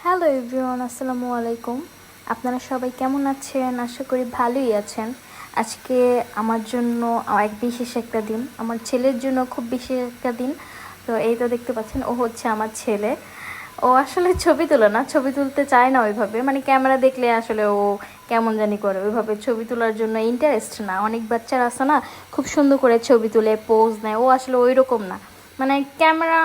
Hello everyone, আসসালামু আলাইকুম। আপনারা সবাই কেমন আছেন? আশা করি ভালোই আছেন। আজকে আমার জন্য এক বিশেষ একটা দিন, আমার ছেলের জন্য খুব বিশেষ একটা দিন। তো এই তো দেখতে পাচ্ছেন, ও হচ্ছে আমার ছেলে। ও আসলে ছবি তোলে না, ছবি তুলতে চায় না ওইভাবে, মানে ক্যামেরা দেখলে আসলে ও কেমন জানি করে, ওইভাবে ছবি তোলার জন্য ইন্টারেস্ট না। অনেক বাচ্চারা আছে না, খুব সুন্দর করে ছবি তুলে পোজ নেয়, ও আসলে ওই রকম না। মানে ক্যামেরা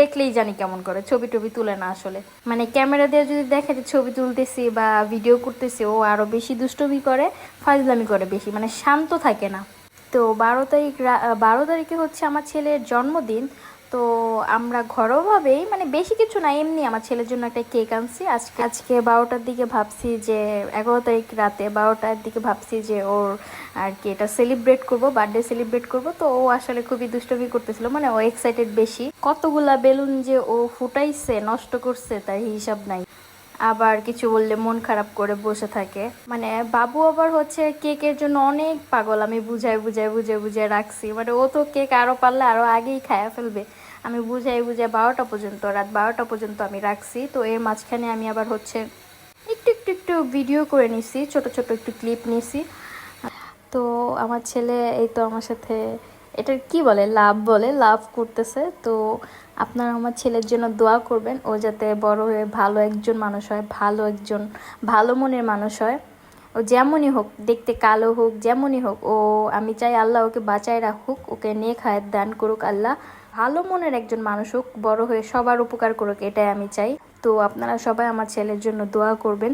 দেখলেই জানি কেমন করে, ছবি টবি তুলে না আসলে। মানে ক্যামেরা দিয়ে যদি দেখে যে ছবি তুলতেছি বা ভিডিও করতেছি, ও আরও বেশি দুষ্টমি করে, ফাজলামি করে বেশি, মানে শান্ত থাকে না। তো 12 তারিখ 12 তারিখে হচ্ছে আমার ছেলের জন্মদিন। তো আমরা ঘরোয়াভাবেই, মানে বেশি কিছু না, এমনি আমার ছেলের জন্য একটা কেক আনছি। আজকে আজকে 12টার দিকে ভাবছি যে 11 তারিখ রাতে 12টার দিকে ভাবছি যে ওর আর কি এটা সেলিব্রেট করব, বার্থডে সেলিব্রেট করব। তো ও আসলে খুবই দুষ্টমি করতেছিল, মানে ও এক্সাইটেড বেশি। কতগুলা বেলুন যে ও ফুটাইছে, নষ্ট করছে, তার হিসাব নাই। আবার কিছু বললে মন খারাপ করে বসে থাকে। মানে বাবু আবার হচ্ছে কেকের জন্য অনেক পাগল, আমি বুঝাই বুঝাই বুঝে বুঝে রাখছি। মানে ও তো কেক আরও পারলে আরও আগেই খায়া ফেলবে। আমি বুঝাই বুঝাই 12টা পর্যন্ত, রাত 12টা পর্যন্ত আমি রাখছি। তো এর মাঝখানে আমি আবার হচ্ছে একটু একটু একটু ভিডিও করে নিছি, ছোট ছোট একটু ক্লিপ নিছি। তো আমার ছেলে এই তো আমার সাথে, এটার কি বলে, লাভ বলে, লাভ করতেছে। তো আপনারা আমার ছেলের জন্য দোয়া করবেন, ও যাতে বড় হয়ে ভালো একজন মানুষ হয়, ভালো একজন ভালো মনের মানুষ হয়। ও যেমনই হোক, দেখতে কালো হোক, যেমনই হোক, ও আমি চাই আল্লাহ ওকে বাঁচায় রাখুক, ওকে নেক হায়াত দান করুক আল্লাহ। ভালো মনের একজন মানুষ হোক, বড় হয়ে সবার উপকার করুক, এটাই আমি চাই। তো আপনারা সবাই আমার ছেলের জন্য দোয়া করবেন,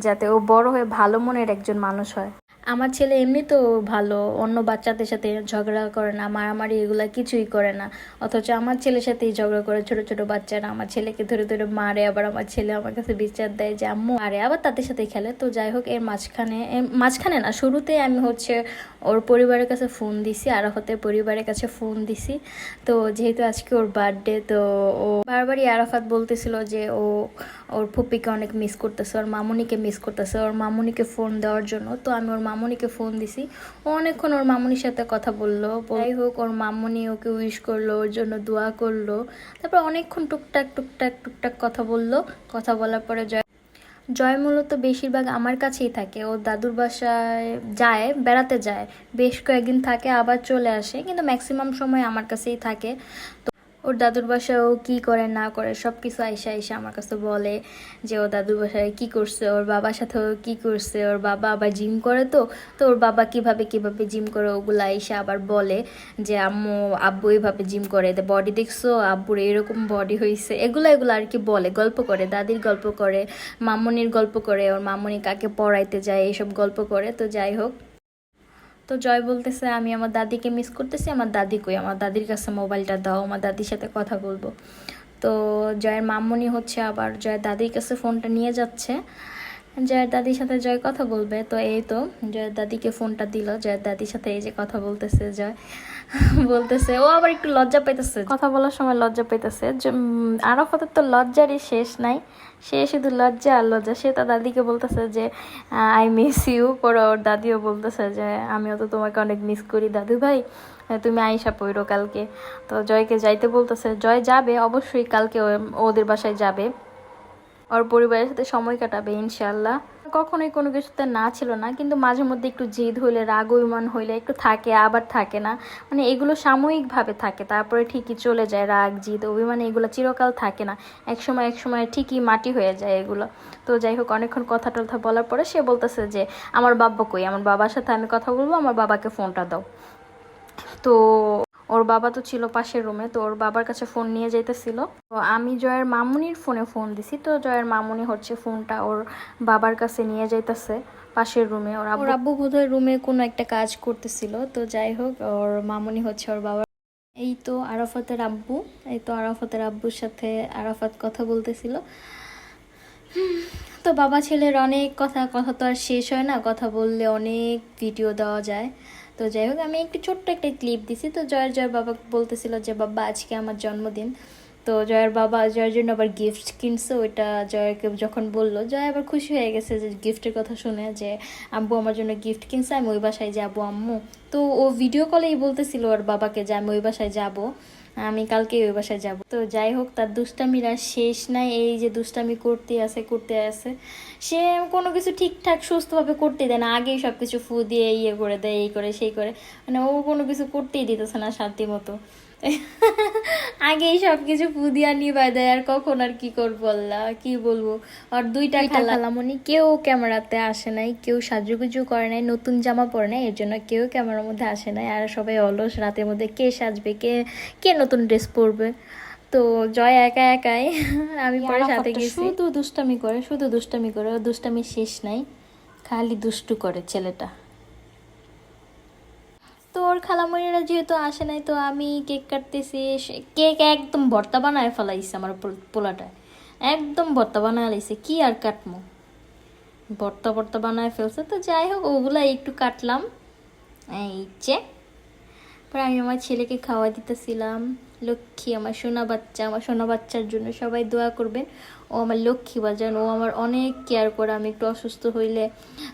যাতে ও বড় হয়ে ভালো মনের একজন মানুষ হয়। আমার ছেলে এমনি তো ভালো, অন্য বাচ্চাদের সাথে ঝগড়া করে না, মারামারি এগুলা কিছুই করে না। অথচ আমার ছেলের সাথেই ঝগড়া করে ছোট ছোট বাচ্চারা, আমার ছেলেকে ধরে ধরে মারে। আবার আমার ছেলে আমার কাছে বিচার দেয় যে আম্মু মারে, আবার তাদের সাথে খেলে। তো যাই হোক, এর মাঝখানে না, শুরুতে আমি হচ্ছে ওর পরিবারের কাছে ফোন দিছি, আরাফাতের পরিবারের কাছে ফোন দিছি। তো যেহেতু আজকে ওর বার্থডে, তো ও বারবারই আরাফাত বলতেছিল যে ওর ফুপিকে অনেক মিস করতেছে, ওর মামুনিকে মিস করতেছে, ওর মামুনিকে ফোন দেওয়ার জন্য। তো আমি ওর মামুনিকে ফোন দিছি। ও অনেকক্ষণ ওর মামুনির সাথে কথা বললো। যাই হোক, ওর মামুনি ওকে উইশ করলো, ওর জন্য দোয়া করলো। তারপর অনেকক্ষণ টুকটাক টুকটাক টুকটাক কথা বললো। কথা বলার পরে জয় মূলত বেশিরভাগ আমার কাছেই থাকে। ও দাদুর বাসায় যায়, বেড়াতে যায়, বেশ কয়েকদিন থাকে, আবার চলে আসে, কিন্তু ম্যাক্সিমাম সময় আমার কাছেই থাকে। ওর দাদুর বাসায় ও কী করে না করে সব কিছু আইসা আইসা আমার কাছে বলে যে ও দাদুর বাসায় কী করছে, ওর বাবার সাথে ও কী করছে। ওর বাবা আবার জিম করে, তো তো ওর বাবা কিভাবে কিভাবে জিম করে ওগুলো আইসা আবার বলে যে আম্মু আব্বু এইভাবে জিম করে, বডি দেখছো আব্বুর এরকম বডি হয়েছে, এগুলো এগুলো আর কি বলে, গল্প করে, দাদির গল্প করে, মামুনির গল্প করে, ওর মামুনি কাকে পড়াইতে যায়, এইসব গল্প করে। তো যাই হোক, তো জয় বলতেছে আমি আমার দাদিকে মিস করতেছি, আমার দাদি কই, আমার দাদির কাছে মোবাইলটা দাও, আমার দাদির সাথে কথা বলবো। তো জয়ের মামুনি হচ্ছে আবার জয়ের দাদির কাছে ফোনটা নিয়ে যাচ্ছে, জয়ের দাদির সাথে জয় কথা বলবে। তো এই তো জয়ের দাদিকে ফোনটা দিল, জয়ের দাদির সাথে এই যে কথা বলতেছে জয়। বলতেছে ও আবার একটু লজ্জা পাইতেছে, কথা বলার সময় লজ্জা পাইতেছে। আরাফাতের তো লজ্জারই শেষ নাই, সে শুধু লজ্জা আর লজ্জা। সে তার দাদিকে বলতেছে যে আই মিস ইউ। পরে ওর দাদিও বলতেছে যে আমিও তো তোমাকে অনেক মিস করি দাদু ভাই, তুমি আইসা পড়ো কালকে। তো জয়কে যাইতে বলতেছে, জয় যাবে অবশ্যই, কালকে ওদের বাসায় যাবে, ওর পরিবারের সাথে সময় কাটাবে ইনশাল্লাহ। কখনোই কোনো কিছুতে না ছিল না, কিন্তু মাঝে মধ্যে একটু জেদ হইলে, রাগ অভিমান হইলে একটু থাকে, আবার থাকে না। মানে এগুলো সাময়িকভাবে থাকে, তারপরে ঠিকই চলে যায়। রাগ জিদ অভিমান এগুলো চিরকাল থাকে না, এক সময় ঠিকই মাটি হয়ে যায় এগুলো। তো যাই হোক, অনেকক্ষণ কথা টথা বলার পরে সে বলতেছে যে আমার বাবা কই, আমার বাবার সাথে আমি কথা বলবো, আমার বাবাকে ফোনটা দাও। তো ওর বাবা তো ছিল পাশের রুমে, তো ওর বাবার কাছে ফোন নিয়ে যাইতেছিল। তো আমি জয়ের মামুনির ফোনে ফোন দিছি। তো জয়ের মামুনি হচ্ছে ফোনটা ওর বাবার কাছে নিয়ে যাইতেছে পাশের রুমে। ওর আব্বু বোধহয় রুমে কোনো একটা কাজ করতেছিল। তো যাই হোক, ওর মামুনি হচ্ছে ওর বাবা। এই তো আরাফাতের আব্বু, এই তো আরাফাতের আব্বুর সাথে আরাফাত কথা বলতেছিল। তো বাবা ছেলের অনেক কথা, কথা তো আর শেষ হয় না, কথা বললে অনেক ভিডিও দেওয়া যায়। তো যাই হোক, আমি একটু ছোট্ট একটা ক্লিপ দিছি। তো জয়ের বাবা বলতেছিল যে বাবা আজকে আমার জন্মদিন। তো জয়ের বাবা জয়ের জন্য আবার গিফট কিনছে। ওইটা জয়কে যখন বললো, জয় আবার খুশি হয়ে গেছে যে গিফটের কথা শুনে, যে আব্বু আমার জন্য গিফট কিনছে, আমি ওই বাসায় যাবো আম্মু। তো ও ভিডিও কলেই বলতেছিল ওর বাবাকে যে আমি ওই বাসায় যাবো। আমি কালকে ওই বাসায় যাব। তো যাই হোক, তার দুষ্টামির আর শেষ নাই। এই যে দুষ্টামি করতে আছে, সে কোনো কিছু ঠিকঠাক সুস্থভাবে করতে দেয় না। আগেই সব কিছু ফু দিয়ে ইয়ে করে দেয়, এই করে সেই করে, মানে ও কোনো কিছু করতেই দিতেছে না শান্তি মতো। আগেই সব কিছু ফু দিয়া নিবাই দেয়, আর কখন আর কি করবো আল্লাহ, কি বলবো। আর দুইটা খালামণি কেউ ক্যামেরাতে আসে নাই, কেউ সাজুগুজু করে নাই, নতুন জামা পরে নাই, এর জন্য কেউ ক্যামেরার মধ্যে আসে নাই। আর সবাই অলস, রাতের মধ্যে কে সাজবে, কে কে নতুন ড্রেস পরবে। তো জয় একা একাই, আমি পরে সাথে গেছি। শুধু দুষ্টামি করে, শুধু দুষ্টামি করে, ও দুষ্টামি শেষ নাই, খালি দুষ্টু করে ছেলেটা। তো ওর খালামণিরা যেহেতু আসে নাই, তো আমি কেক কাটতেছি। কেক একদম ভর্তা বানায় ফেলাইছে আমার পোলাটায়, একদম ভর্তা বানায় লাইছে, কি আর কাটমো, ভর্তা ভর্তা বানায় ফেলছে। তো যাই হোক, ওগুলা একটু কাটলাম, এই যে। পরে আমি আমার ছেলেকে খাওয়া দিতেছিলাম। লক্ষ্মী আমার সোনা বাচ্চা, আমার সোনা বাচ্চার জন্য সবাই দোয়া করবেন। ও আমার লক্ষ্মী বাজান, ও আমার অনেক কেয়ার করে। আমি একটু অসুস্থ হইলে,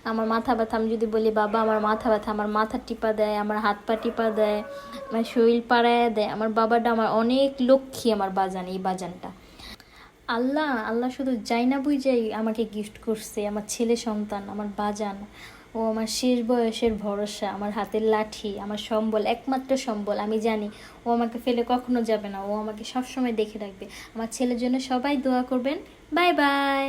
আমার মাথা ব্যথা, আমি যদি বলি বাবা আমার মাথা ব্যথা, আমার মাথা টিপা দেয়, আমার হাত পা টিপা দেয়, আমার শরীর পাড়ায় দেয়। আমার বাবাটা আমার অনেক লক্ষ্মী, আমার বাজান, এই বাজানটা। আল্লাহ আল্লাহ শুধু যাই না বুঝাই আমাকে গিফট করছে, আমার ছেলে সন্তান, আমার বাজান। ও আমার শেষ বয়সের ভরসা, আমার হাতের লাঠি, আমার সম্বল, একমাত্র সম্বল। আমি জানি ও আমাকে ফেলে কখনো যাবে না, ও আমাকে সবসময় দেখে রাখবে। আমার ছেলের জন্য সবাই দোয়া করবেন। Bye bye.